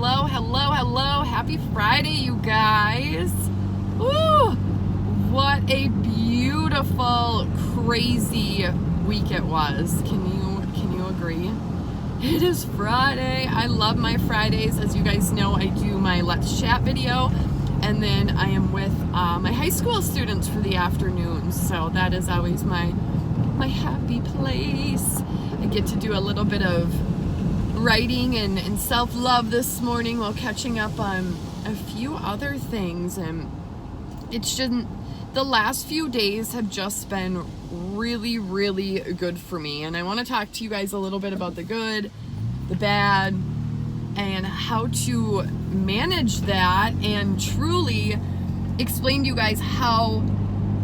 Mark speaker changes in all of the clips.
Speaker 1: hello. Happy Friday, you guys. Woo! What a beautiful, crazy week it was. Can you agree? It is Friday. I love my Fridays. As you guys know, I do my Let's Chat video, and then I am with my high school students for the afternoons. So that is always my happy place. I get to do a little bit of writing and self-love this morning while catching up on a few other things, and it's just the last few days have just been really good for me, and I want to talk to you guys a little bit about the good, the bad, and how to manage that, and truly explain to you guys how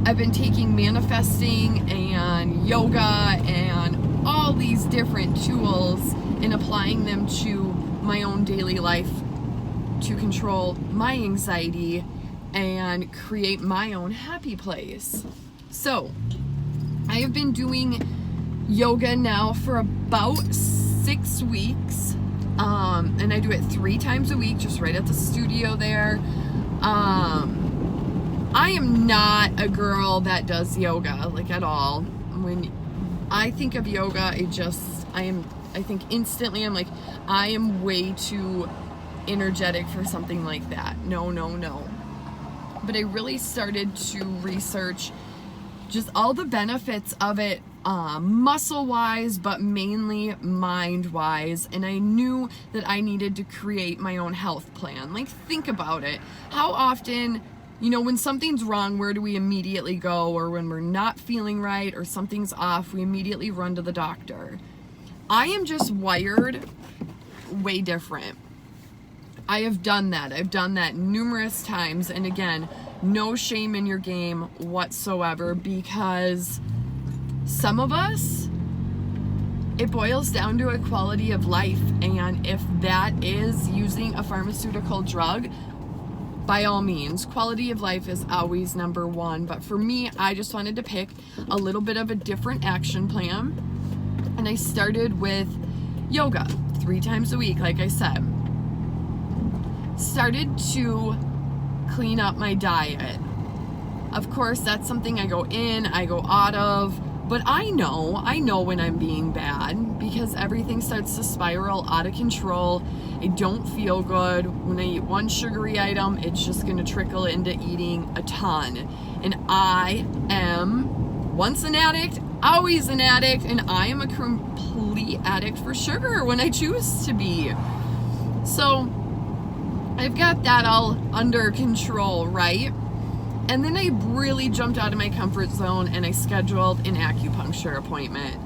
Speaker 1: I've been taking manifesting and yoga and all these different tools and applying them to my own daily life to control my anxiety and create my own happy place. So, I have been doing yoga now for about 6 weeks, and I do it 3 times a week, just right at the studio there. I am not a girl that does yoga, like, at all. When I think of yoga, I think instantly I'm like, I am way too energetic for something like that. No. But I really started to research just all the benefits of it, muscle-wise, but mainly mind-wise. And I knew that I needed to create my own health plan. Like, think about it. How often, when something's wrong, where do we immediately go? Or when we're not feeling right or something's off, we immediately run to the doctor. I am just wired way different. I have done that. I've done that numerous times. And again, no shame in your game whatsoever, because some of us, it boils down to a quality of life. And if that is using a pharmaceutical drug, by all means, quality of life is always number one. But for me, I just wanted to pick a little bit of a different action plan. And I started with yoga 3 times a week, like I said. Started to clean up my diet. Of course, that's something I go in, I go out of, but I know when I'm being bad, because everything starts to spiral out of control. I don't feel good. When I eat one sugary item, it's just going to trickle into eating a ton. And I am once an addict, always an addict, and I am a complete addict for sugar when I choose to be. So I've got that all under control, right? And then I really jumped out of my comfort zone and I scheduled an acupuncture appointment.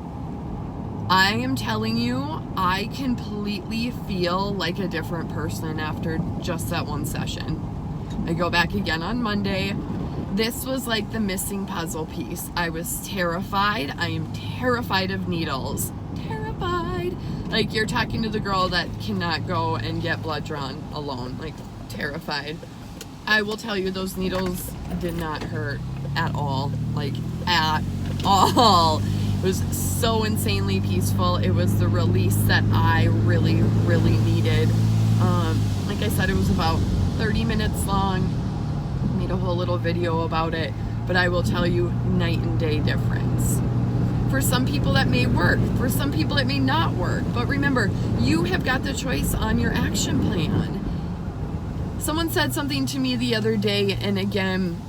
Speaker 1: I am telling you, I completely feel like a different person after just that one session. I go back again on Monday. This was like the missing puzzle piece. I was terrified. I am terrified of needles. Terrified. Like, you're talking to the girl that cannot go and get blood drawn alone. Like, terrified. I will tell you, those needles did not hurt at all. Like, at all. It was so insanely peaceful. It was the release that I really needed. Like I said, it was about 30 minutes long. Made a whole little video about it, but I will tell you, night and day difference. For some people that may work, for some people it may not work, but remember, you have got the choice on your action plan. Someone said something to me the other day, and again,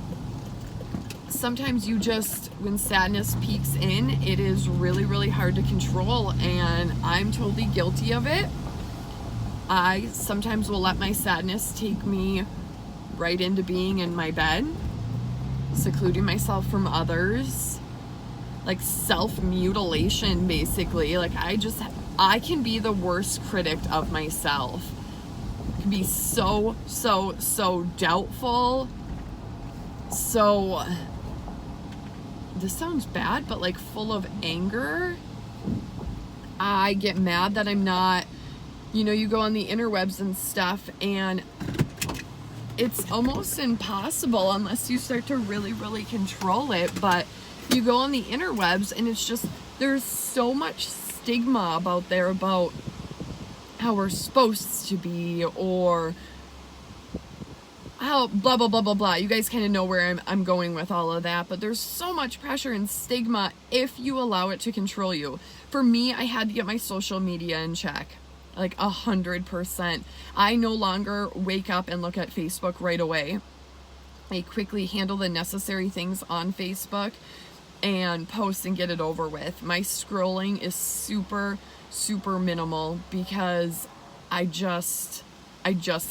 Speaker 1: sometimes when sadness peaks in, it is really hard to control, and I'm totally guilty of it. I sometimes will let my sadness take me right into being in my bed, secluding myself from others, like self-mutilation, basically. Like, I can be the worst critic of myself. I can be so doubtful. So, this sounds bad, but like full of anger. I get mad that I'm not, you go on the interwebs and stuff, and it's almost impossible unless you start to really control it. But you go on the interwebs and it's just, there's so much stigma about how we're supposed to be, or how blah blah blah blah blah. You guys kind of know where I'm going with all of that, but there's so much pressure and stigma if you allow it to control you. For me, I had to get my social media in check, like 100%. I no longer wake up and look at Facebook right away. I quickly handle the necessary things on Facebook and post and get it over with. My scrolling is super minimal because I just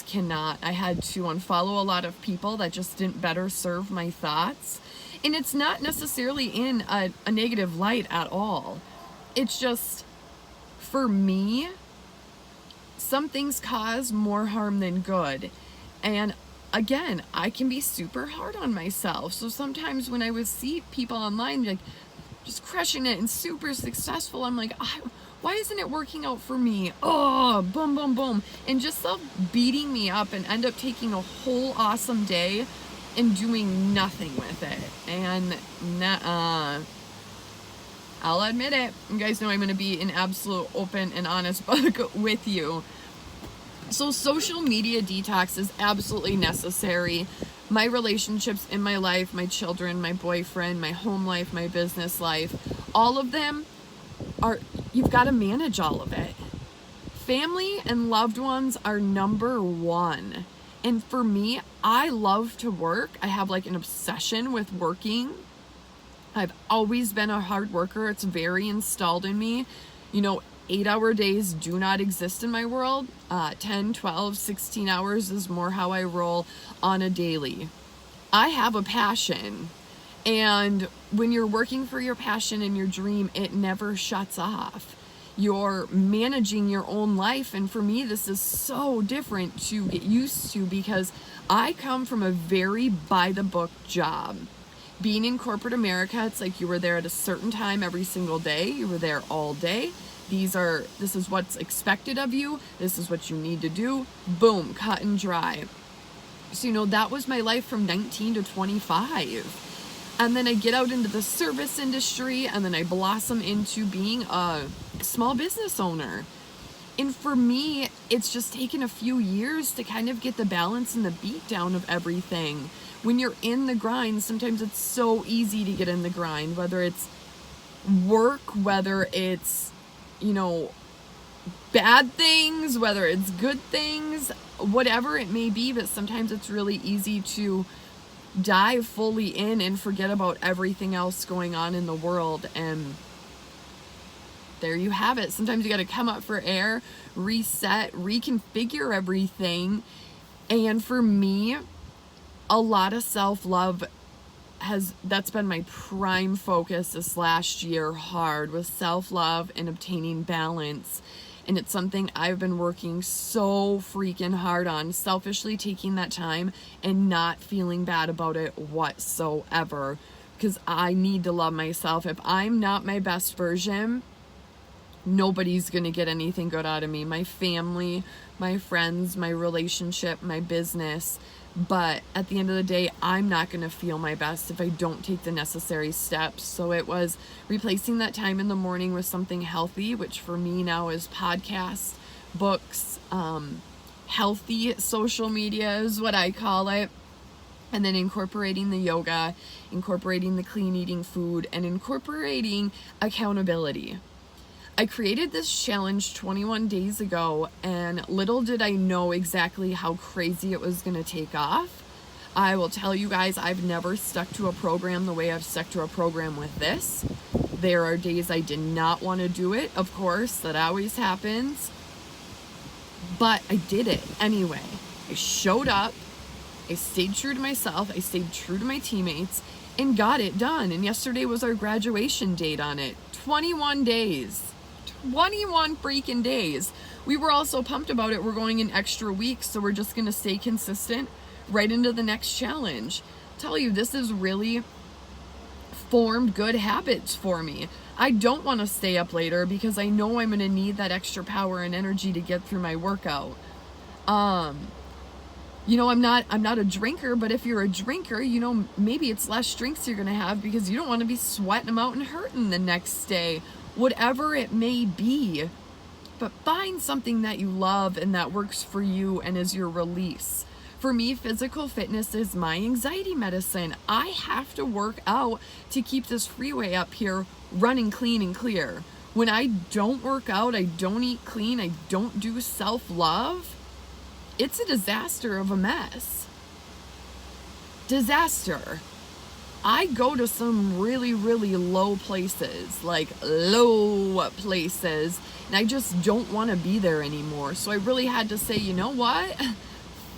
Speaker 1: cannot. I had to unfollow a lot of people that just didn't better serve my thoughts. And it's not necessarily in a negative light at all. It's just, for me, some things cause more harm than good. And again, I can be super hard on myself. So sometimes when I would see people online like just crushing it and super successful, I'm like, why isn't it working out for me? Oh, boom, boom, boom. And just self beating me up and end up taking a whole awesome day and doing nothing with it. And I'll admit it. You guys know I'm going to be an absolute open and honest book with you. So social media detox is absolutely necessary. My relationships in my life, my children, my boyfriend, my home life, my business life, all of them are, you've got to manage all of it. Family and loved ones are number one. And for me, I love to work. I have like an obsession with working. I've always been a hard worker. It's very installed in me. 8-hour days do not exist in my world. 10, 12, 16 hours is more how I roll on a daily. I have a passion. And when you're working for your passion and your dream, it never shuts off. You're managing your own life. And for me, this is so different to get used to because I come from a very by-the-book job. Being in corporate America, it's like you were there at a certain time every single day. You were there all day. This is what's expected of you. This is what you need to do. Boom, cut and dry. So, that was my life from 19 to 25. And then I get out into the service industry and then I blossom into being a small business owner. And for me, it's just taken a few years to kind of get the balance and the beat down of everything. When you're in the grind, sometimes it's so easy to get in the grind, whether it's work, whether it's bad things, whether it's good things, whatever it may be, but sometimes it's really easy to dive fully in and forget about everything else going on in the world. And there you have it. Sometimes you got to come up for air, reset, reconfigure everything. And for me, a lot of self-love that's been my prime focus this last year hard, with self-love and obtaining balance. And it's something I've been working so freaking hard on, selfishly taking that time and not feeling bad about it whatsoever, because I need to love myself. If I'm not my best version, nobody's going to get anything good out of me. My family, my friends, my relationship, my business. But at the end of the day, I'm not going to feel my best if I don't take the necessary steps. So it was replacing that time in the morning with something healthy, which for me now is podcasts, books, healthy social media is what I call it. And then incorporating the yoga, incorporating the clean eating food, and incorporating accountability. I created this challenge 21 days ago, and little did I know exactly how crazy it was going to take off. I will tell you guys, I've never stuck to a program the way I've stuck to a program with this. There are days I did not want to do it, of course, that always happens. But I did it anyway. I showed up, I stayed true to myself, I stayed true to my teammates, and got it done. And yesterday was our graduation date on it. 21 days. 21 freaking days. We were all so pumped about it. We're going an extra week, so we're just going to stay consistent right into the next challenge. I'll tell you, this has really formed good habits for me. I don't want to stay up later because I know I'm going to need that extra power and energy to get through my workout. I'm not a drinker, but if you're a drinker, maybe it's less drinks you're going to have because you don't want to be sweating them out and hurting the next day. Whatever it may be, but find something that you love and that works for you and is your release. For me, physical fitness is my anxiety medicine. I have to work out to keep this freeway up here running clean and clear. When I don't work out, I don't eat clean, I don't do self-love, it's a disaster of a mess. Disaster. I go to some really, really low places, like low places, and I just don't want to be there anymore. So I really had to say, you know what?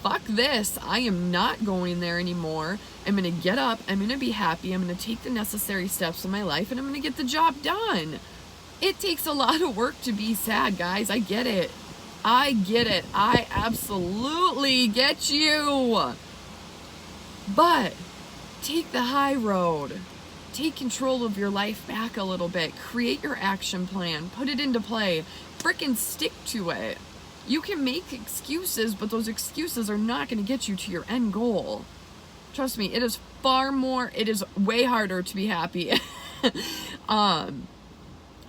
Speaker 1: Fuck this. I am not going there anymore. I'm going to get up. I'm going to be happy. I'm going to take the necessary steps in my life, and I'm going to get the job done. It takes a lot of work to be sad, guys. I get it. I get it. I absolutely get you. But take the high road. Take control of your life back a little bit. Create your action plan. Put it into play. Frickin' stick to it. You can make excuses, but those excuses are not going to get you to your end goal. Trust me, it is way harder to be happy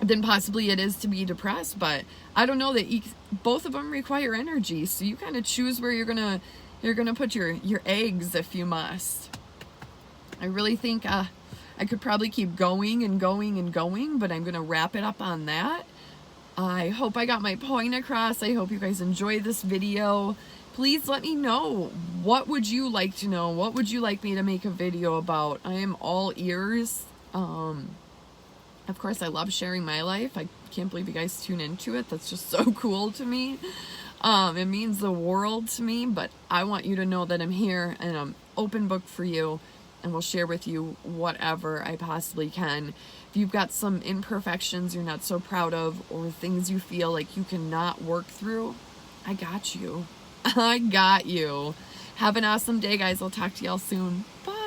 Speaker 1: than possibly it is to be depressed. But I don't know that both of them require energy. So you kind of choose where you're gonna put your eggs if you must. I really think I could probably keep going and going and going, but I'm gonna wrap it up on that. I hope I got my point across. I hope you guys enjoyed this video. Please let me know. What would you like to know? What would you like me to make a video about? I am all ears. Of course, I love sharing my life. I can't believe you guys tune into it. That's just so cool to me. It means the world to me, but I want you to know that I'm here and I'm open book for you, and will share with you whatever I possibly can. If you've got some imperfections you're not so proud of, or things you feel like you cannot work through, I got you. I got you. Have an awesome day, guys. I'll talk to y'all soon. Bye.